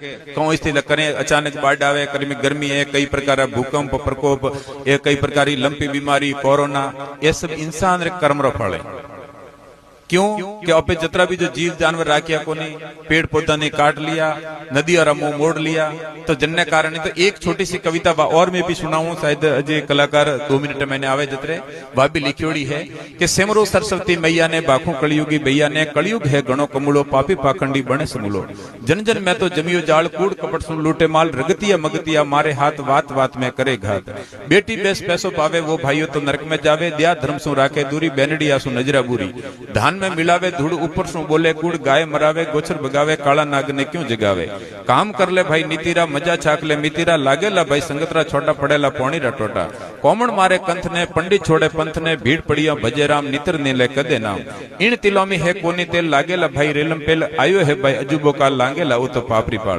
कौन स्थिति करें अचानक बाढ़ आवे, कभी गर्मी है, कई प्रकार भूकंप प्रकोप, ये कई प्रकार लंपी बीमारी, कोरोना, ये सब इंसान रे कर्म रो फल है। क्यों कि अपे जतरा भी जो जीव जानवर राखिया को नहीं, पेड़ पौधा ने काट लिया, नदी और मुंह मोड़ लिया, तो जन्ने कारण तो एक छोटी सी कविता और मैं भी सुनाऊं, शायद अजय कलाकार 2 मिनट मैंने आवे जतरे वह भी लिखियोड़ी है कि सिमरो सरस्वती मैया ने बाखू कलयुगी भैया ने, कलयुग है गणो कमुलो पापी पाखंडी बने समूलो, जन जन मैं तो जमियो जाल कूड़ कपट सुन लूटे माल, रगतिया मगतिया मारे हाथ वात वात में करे घात, बेटी बेस पैसो पावे वो भाइयों तो नरक में जावे, दिया धर्म सु राखे दूरी बेनड़ी आसु नजरा बुरी, धान में मिलावे धूड़ ऊपर सु बोले कूड़, गाय मरावे गोचर बगावे, काला नाग ने क्यों जगावे, काम कर ले भाई नीतीरा मजा छाक ले मितीरा, लागेला भाई संगतरा छोटा पड़ेला पौणीरा टोटा, कोमण मारे कंथ ने पंडित छोड़े पंथ ने, भीड़ पड़िया भजे राम नितर ने ले कदे नाम, इन तिलोमी है कोनी तेल, लागेला भाई रेलम पेल, आयो है भाई अजूबो का, लांगेला वो तो पापरी पाल।